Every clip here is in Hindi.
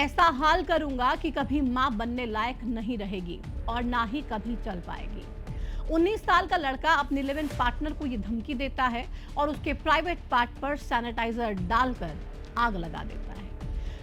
ऐसा हाल करूंगा कि कभी मां बनने लायक नहीं रहेगी और ना ही कभी चल पाएगी। 19 साल का लड़का अपने लिव इन पार्टनर को ये धमकी देता है और उसके प्राइवेट पार्ट पर सैनिटाइजर डालकर आग लगा देता है।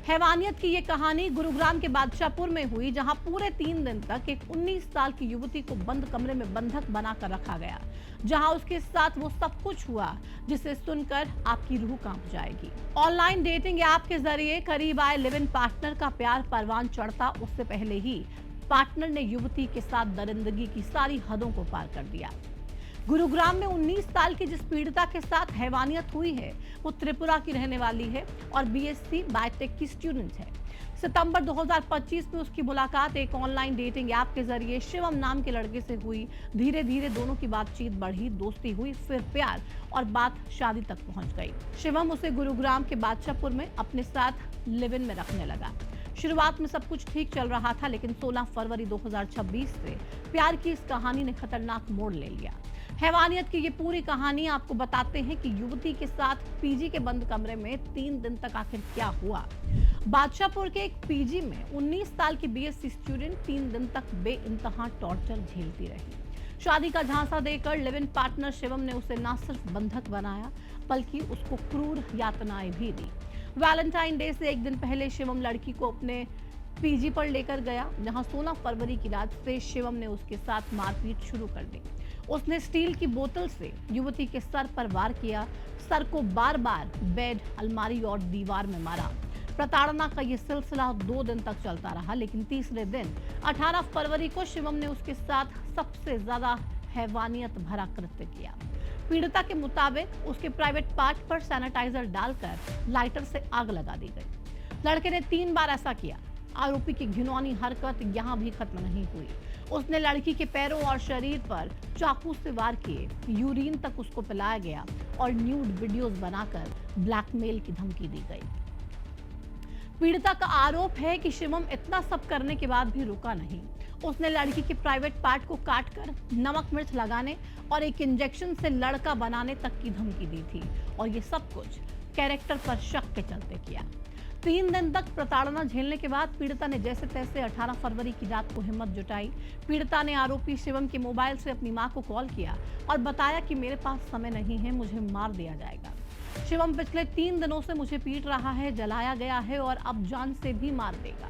हैवानियत की ये कहानी गुरुग्राम के बादशाहपुर में हुई, जहां पूरे 3 दिन तक एक 19 साल की युवती को बंद कमरे में बंधक बनाकर रखा गया, जहां उसके साथ वो सब कुछ हुआ जिसे सुनकर आपकी रूह कांप जाएगी। ऑनलाइन डेटिंग ऐप के जरिए करीब आए लिव इन पार्टनर का प्यार परवान चढ़ता उससे पहले ही पार्टनर ने युवती के साथ दरिंदगी की सारी हदों को पार कर दिया। गुरुग्राम में 19 साल की जिस पीड़िता के साथ हैवानियत हुई है वो त्रिपुरा की रहने वाली है और बीएससी बायोटेक की स्टूडेंट है। सितंबर 2025 में उसकी मुलाकात एक ऑनलाइन डेटिंग ऐप के जरिए शिवम नाम के लड़के से हुई। धीरे धीरे दोनों की बातचीत बढ़ी, दोस्ती हुई, फिर प्यार और बात शादी तक पहुंच गई। शिवम उसे गुरुग्राम के बादशाहपुर में अपने साथ लिव इन में रखने लगा। शुरुआत में सब कुछ ठीक चल रहा था, लेकिन 16 फरवरी 2026 से प्यार की इस कहानी ने खतरनाक मोड़ ले लिया। हैवानियत की ये पूरी कहानी आपको बताते हैं कि युवती के साथ पीजी के बंद कमरे में 3 दिन तक आखिर क्या हुआ। बादशाहपुर के एक पीजी में 19 साल की बीएससी स्टूडेंट 3 दिन तक बेइंतहा टॉर्चर झेलती रही। शादी का झांसा देकर लिव इन पार्टनर शिवम ने उसे न सिर्फ बंधक बनाया बल्कि उसको क्रूर यातनाएं भी दी। वैलेंटाइन डे से एक दिन पहले शिवम लड़की को अपने पीजी पर लेकर गया, जहां 16 फरवरी की रात से शिवम ने उसके साथ मारपीट शुरू कर दी। उसने स्टील की बोतल से युवती के सर पर वार किया, सर को बार बार बेड, अलमारी और दीवार में मारा। प्रताड़ना का ये सिलसिला 2 दिन तक चलता रहा, लेकिन तीसरे दिन 18 फरवरी को शिवम ने उसके साथ सबसे ज्यादा हैवानियत भरा कृत्य किया। पीड़िता के मुताबिक उसके प्राइवेट पार्ट पर सैनिटाइजर डालकर लाइटर से आग लगा दी गई। लड़के ने 3 बार ऐसा किया। आरोपी की घिनौनी हरकत यहाँ भी खत्म नहीं हुई। उसने लड़की के पैरों और शरीर पर चाकू से वार किए, यूरिन तक उसको पिलाया गया और न्यूड वीडियोस बनाकर ब्लैकमेल की धमकी दी गई। पीड़िता का आरोप है कि शिवम इतना सब करने के बाद भी रुका नहीं। उसने लड़की के प्राइवेट पार्ट को काटकर नमक मिर्च लगाने और एक इंजेक्शन से लड़का बनाने तक की धमकी दी थी, और ये सब कुछ कैरेक्टर पर शक के चलते किया। 3 दिन तक प्रताड़ना झेलने के बाद पीड़िता ने जैसे तैसे 18 फरवरी की रात को हिम्मत जुटाई। पीड़िता ने आरोपी शिवम के मोबाइल से अपनी मां को कॉल किया और बताया कि मेरे पास समय नहीं है, मुझे मार दिया जाएगा। शिवम पिछले 3 दिनों से मुझे पीट रहा है, जलाया गया है और अब जान से भी मार देगा।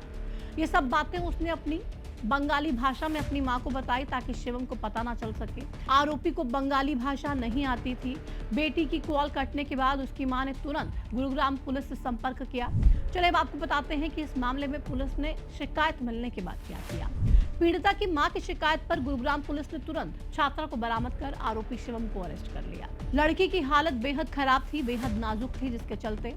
ये सब बातें उसने अपनी बंगाली भाषा में अपनी मां को बताई ताकि शिवम को पता ना चल सके। आरोपी को बंगाली भाषा नहीं आती थी। बेटी की कॉल कटने के बाद उसकी मां ने तुरंत गुरुग्राम पुलिस से संपर्क किया। चलिए अब आपको बताते हैं कि इस मामले में पुलिस ने शिकायत मिलने के बाद क्या किया। पीड़िता की मां की शिकायत पर गुरुग्राम पुलिस ने तुरंत छात्रा को बरामद कर आरोपी शिवम को अरेस्ट कर लिया। लड़की की हालत बेहद खराब थी, बेहद नाजुक थी, जिसके चलते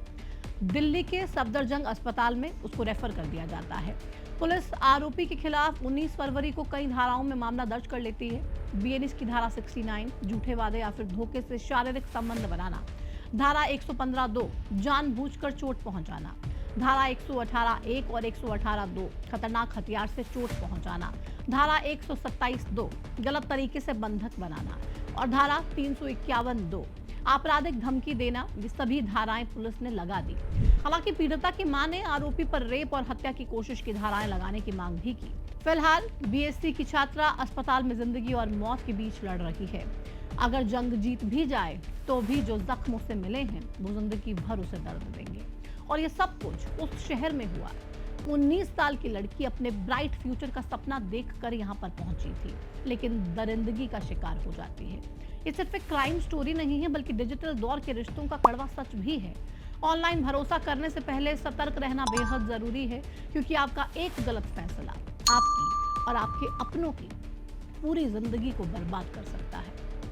दिल्ली के सफदरजंग अस्पताल में उसको रेफर कर दिया जाता है। पुलिस आरोपी के खिलाफ 19 फरवरी को कई धाराओं में मामला दर्ज कर लेती है। बीएनएस की धारा 69, झूठे वादे या फिर धोखे से शारीरिक संबंध बनाना, धारा 115(2), जानबूझकर चोट पहुंचाना, धारा 118(1) और 118(2), खतरनाक हथियार से चोट पहुंचाना, धारा 127(2), गलत तरीके से बंधक बनाना और धारा 351(2), आपराधिक धमकी देना। ये सभी धाराएं पुलिस ने लगा दी। हालांकि पीड़िता की मां ने आरोपी पर रेप और हत्या की कोशिश की धाराएं लगाने की मांग भी की। फिलहाल बीएससी की छात्रा अस्पताल में जिंदगी और मौत के बीच लड़ रही है। अगर जंग जीत भी जाए तो भी जो जख्म उसे मिले हैं वो जिंदगी भर उसे दर्द देंगे। और ये सब कुछ उस शहर में हुआ। 19 साल की लड़की अपने ब्राइट फ्यूचर का सपना देखकर यहाँ पर पहुंची थी, लेकिन दरिंदगी का शिकार हो जाती है। ये सिर्फ एक क्राइम स्टोरी नहीं है, बल्कि डिजिटल दौर के रिश्तों का कड़वा सच भी है। ऑनलाइन भरोसा करने से पहले सतर्क रहना बेहद जरूरी है, क्योंकि आपका एक गलत फैसला आपकी और आपके अपनों की पूरी जिंदगी को बर्बाद कर सकता है।